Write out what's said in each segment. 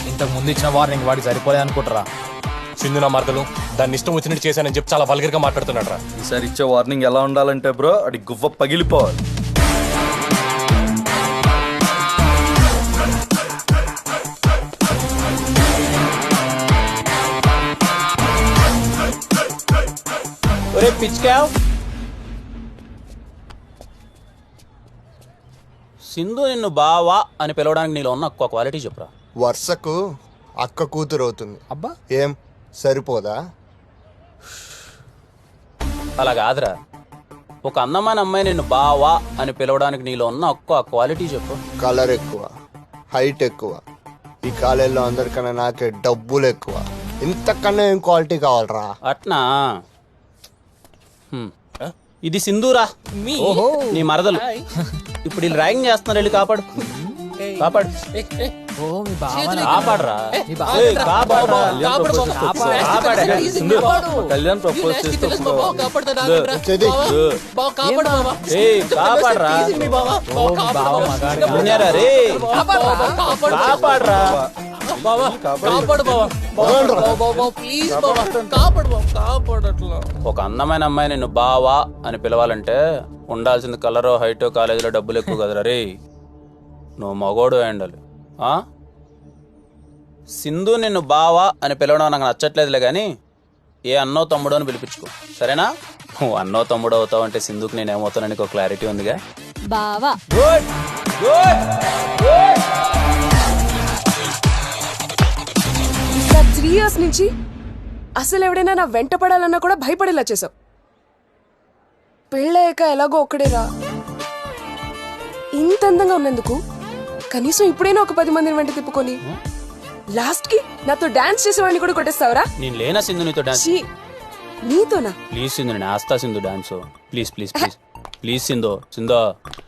ఇంతకు ముందు ఇచ్చిన వార్నింగ్ వాడికి సరిపోలే అనుకుంటారా? సింధు నా మరదలు దాన్ని ఇష్టం వచ్చినట్టు చేశానని చెప్పి చాలా వల్గర్ గా మాట్లాడుతున్నాడు రా. ఈసారి ఇచ్చే వార్నింగ్ ఎలా ఉండాలంటే బ్రో అది గువ్వ పగిలిపోవాలి. ఒరే పిచ్కావ్, సింధు నిన్ను బావా అని పిలవడానికి నీలో ఉన్న ఒక్క క్వాలిటీ చెప్పురా. వర్షకు అక్క కూతురు అవుతుంది. అబ్బా ఏం సరిపోదా? అలా కాదురా, ఒక అందమైన అమ్మాయి నిన్ను బావా అని పిలవడానికి నీలో ఉన్న ఒక్క క్వాలిటీ చెప్పు. కలర్ ఎక్కువ, హైట్ ఎక్కువ, ఈ కాలేజీలో అందరికన్నా నాకే డబ్బులు ఎక్కువ. ఇంతకన్నా ఏం క్వాలిటీ కావాలరా? అట్నా? ఇది సింధూరా, నీ మరదలు. ఇప్పుడు వీళ్ళు ర్యాగింగ్ చేస్తున్నారు, వెళ్ళి కాపాడు కాపాడు కాపాడరా. కళ్యాణ్ ప్రపోజ్ చేస్తే కాపాడరా రే, కాపాడరా. ఒక అందమైన అమ్మాయి నిన్ను బావా అని పిలవాలంటే ఉండాల్సింది కలరో హైటో కాలేజీలో డబ్బులు ఎక్కువ కదరా రే. నువ్వు మగోడు ఉండాలి. సింధు నిన్ను బావా అని పిలవడం నాకు నచ్చట్లేదులే కానీ ఏ అన్నో తమ్ముడో అని పిలిపించుకో, సరేనా? నువ్వు అన్నో తమ్ముడు అవుతావు అంటే సింధుకి నేనేమవుతానని ఒక క్లారిటీ ఉందిగా. బావా గుడ్ గుడ్ గుడ్. 3 years నుంచి అసలు ఎవడైనా నా వెంట పడాలన్నా కూడా భయపడేలా చేసావు. పెళ్ళయ్యాక ఎలాగో ఒక్కడేరా. ఇంత అందంగా ఉన్నందుకు కనీసం ఇప్పుడైనా ఒక 10 మందిని వెంట తిప్పుకొని లాస్ట్ కి నాతో డాన్స్ చేసేవాడిని కూడా కొట్టేస్తావరా? నేను లేనా సింధు నీతో డాన్స్? నీతోనా? ప్లీజ్ సింధు, నేను ఆస్తా Sindhu dance. Please please please please Sindhu. Sindhu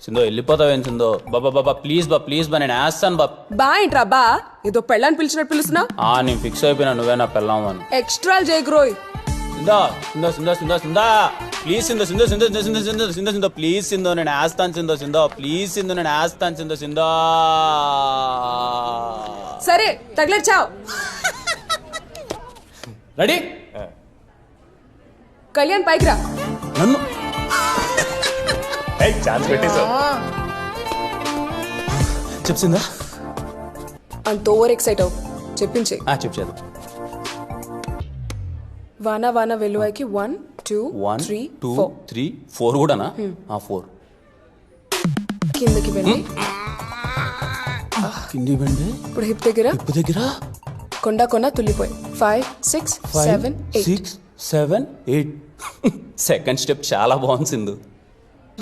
Sindhu వెళ్ళిపోతావేం సింధు? బాబా బాబా ప్లీజ్ బా, ప్లీజ్ బా, నేను వేస్తాను బా. బా ఏంట్రా బా? ఏదో పెళ్ళాన్ని పిలిచినట్టు పిలుస్తున్నా? నేను ఫిక్స్ అయిపోయినా నువ్వే నా పెళ్ళాం అని. ఎక్స్ట్రా జయగ్రోయ్. సింధు సింధు సింధు సింధు సింధు ప్లీజ్ సింధు సింధు సింధు సింధు సింధు సింధు సింధు సింధు ప్లీజ్ సింధు, నేను వేస్తాను సింధు. సింధు ప్లీజ్ సింధు, నేను వేస్తాను సింధు. సింధు సరే తగిలేచావు. రెడీ? కళ్యాణ్ పైకి రా. నన్ను ఛాన్స్ పెట్టేశావు. చెప్సిందా? అంత ఓవర్ ఎక్సైట్ అవు. చెప్పించే. చెప్పేది. వాన వాన వెలువైకి 1 2 1 3 2 4 3 4 కూడానా? 4 కిందకి వెళ్ళి కింది బండి ఇప్పుడు హిప్ దగ్గర ఉప్పు దగ్గర కొండ కొన తుల్లిపోయి 5 6 7 8 6 7 8. సెకండ్ స్టెప్ చాలా బాగుంది సింధు.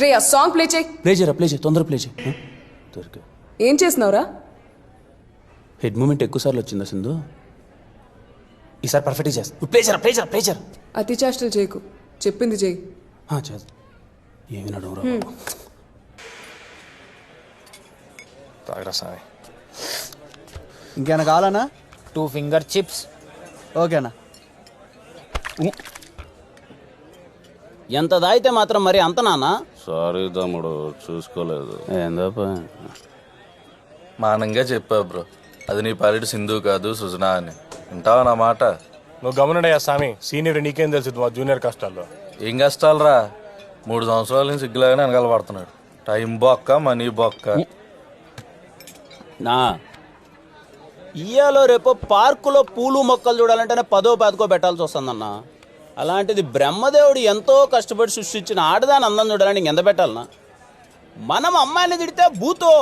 రే ఆ సాంగ్ ప్లే చేయి. ప్లే చేయి, తొందర ప్లే చేయి. దొరికా. ఏం చేస్తున్నావురా? హెడ్ మూమెంట్ ఎక్కువ సార్లు వచ్చిందా సింధు? ఈసారి పర్ఫెక్ట్గా చేస్తా. ప్లే చేయరా. అతి చేష్టలు చేయకు, చెప్పింది చేయి. చేస్తా. ఏమి నడువురా. తాగరా సామి. ఇంకేనా కావాలన్నా? 2 finger chips. ఓకేనా? ఎంత దాయితే మాత్రం మరి అంత నానా? సారీ తమ్ముడు, చూసుకోలేదు. ఏందప్ప మానంగా చెప్పా బ్రో, అది నీ పర్యట సింధు కాదు సుజనా అని. వింటావా నా మాట? నువ్వు గమనడయ్యా సామి, సీనియర్ నీకేం తెలుసు మా జూనియర్ కష్టాల్లో. ఏం కష్టాలు రా, 3 సంవత్సరాల నుంచి సిగ్గులాగానే వెనకాల పడుతున్నాడు. టైం బొక్క, మనీ బొక్క. నా ఇయ్యాలో రేపు పార్కులో పూలు మొక్కలు చూడాలంటేనే 10ో 15కో పెట్టాల్సి వస్తుందన్న. అలాంటిది బ్రహ్మదేవుడు ఎంతో కష్టపడి సృష్టించిన ఆడదాని అందం చూడాలని ఎంత పెట్టాలన్నా? మనం అమ్మాయిని తిడితే బూతో,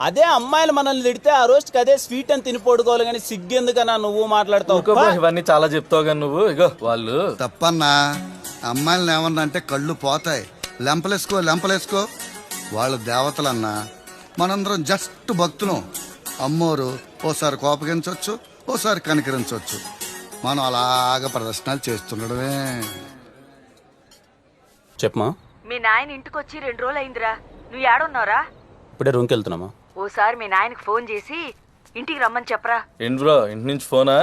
అదే అమ్మాయిలు మనల్ని తిడితే ఆ రోజుకి అదే స్వీట్ అని తినిపోడుకోవాలి. కానీ సిగ్గెందుకన్నా నువ్వు మాట్లాడతావు? ఇవన్నీ చాలా చెప్తావు కానీ నువ్వు ఇగో వాళ్ళు తప్పన్నా. అమ్మాయిలను ఏమన్నా అంటే కళ్ళు పోతాయి. లెంపలేసుకో. వాళ్ళు దేవతలన్నా, మనందరం జస్ట్ భక్తులం. అమ్మోరు ఓసారి కోపగించవచ్చు, ఓసారి కనికరించవచ్చు. మనం అలాగ ప్రదర్శనలు చేస్తుండడమే. చెప్పమా. మీ నాయన ఇంటికి వచ్చి 2 రోజులు అయిందిరా. నువ్వు ఏడున్నావురా? ఇప్పుడే రూమ్కి వెళ్తున్నామా? ఓసారి మీ నాయనకి ఫోన్ చేసి ఇంటికి రమ్మని చెప్పరా. ఏంటి బ్రో, ఇంటి నుంచి ఫోనా?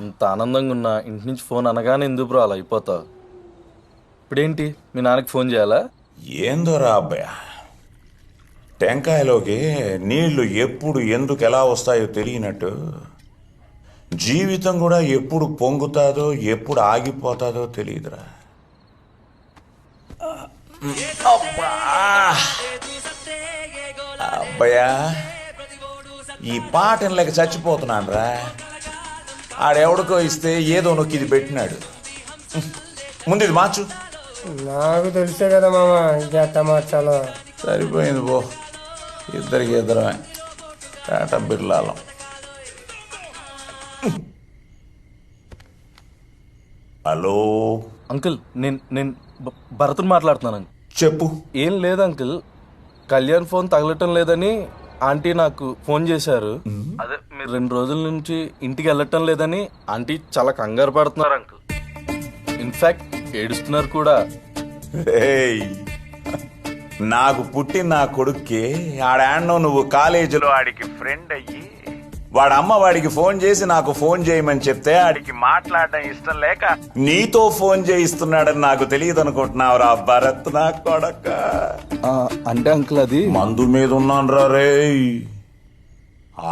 ఇంత ఆనందంగా ఉన్నా ఇంటి నుంచి ఫోన్ అనగానే ఎందుకు బ్రో అలా అయిపోతావు? ఇప్పుడేంటి మీ నాన్నకి ఫోన్ చేయాలా? ఏందోరా అబ్బాయ, టెంకాయలోకి నీళ్లు ఎప్పుడు ఎందుకు ఎలా వస్తాయో తెలియనట్టు జీవితం కూడా ఎప్పుడు పొంగుతాదో ఎప్పుడు ఆగిపోతాదో తెలియదురా. అబ్బయ్యా, ఈ పాటను లేక చచ్చిపోతున్నాను రా. ఆడెవడికో ఇస్తే ఏదో నొక్కి ఇది పెట్టినాడు. ముందు ఇది మార్చు. నాకు తెలిసే కదా మామ, ఇంకెట్ట మార్చాలో. సరిపోయింది పో, ఇద్దరికి ఇద్దరమే టాటా బిర్లాలం. హలో అంకుల్, నేను భరత్ని మాట్లాడుతున్నాను అంకుల్. చెప్పు. ఏం లేదు అంకుల్, కళ్యాణ్ ఫోన్ తగలటం లేదని ఆంటీ నాకు ఫోన్ చేశారు. అదే మీరు 2 రోజుల నుంచి ఇంటికి వెళ్ళటం లేదని ఆంటీ చాలా కంగారు పడుతున్నారు అంకుల్. ఇన్ఫాక్ట్ ఏడుస్తున్నారు కూడా. ఏయ్, నాకు పుట్టిన నా కొడుక్కి ఆడాన్నో నువ్వు కాలేజీలో ఆడికి ఫ్రెండ్ అయ్యి వాడమ్మ వాడికి ఫోన్ చేసి నాకు ఫోన్ చేయమని చెప్తే ఆడికి మాట్లాడడం ఇష్టం లేక నీతో ఫోన్ చేయిస్తున్నాడని నాకు తెలియదు అనుకుంటున్నావురా భరత్ నా కొడక. అంటే అంకుల్ అది మందు మీద ఉన్నాను రా రే.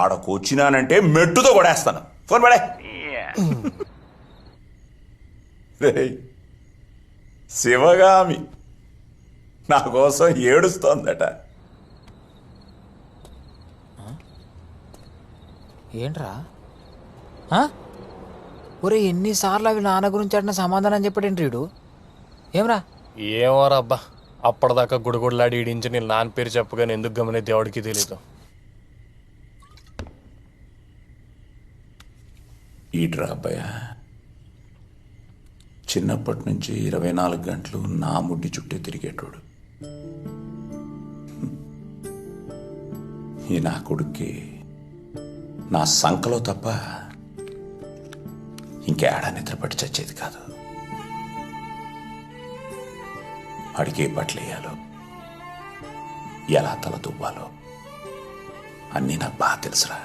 ఆడకు వచ్చినానంటే మెట్టుతో కొడేస్తాను. ఫోన్ పడే. రేయ్, శివగామి నా కోసం ఏడుస్తోందట. ఏంట్రా ఒరే, ఎన్నిసార్లు అవి నాన్న గురించి అడిన సమాధానం చెప్పాడేంటి వీడు? ఏమరా? ఏమోరా అబ్బా, అప్పటిదాకా గుడిగుడలాడి ఈడించి నేను నాన్న పేరు చెప్పగానే ఎందుకు గమనే దేవుడికి తెలీదు. ఈడ్రా అబ్బాయ, చిన్నప్పటి నుంచి 24 గంటలు నా ముడ్డి చుట్టే తిరిగేటోడు. ఈ నా కొడుక్కి నా సంకలో తప్ప ఇంకేడా నిద్రపట్టి చచ్చేది కాదు. అడిగే బట్టలేయాలో ఎలా తల దువ్వాలో అన్నీ నాకు బాగా తెలుసురా.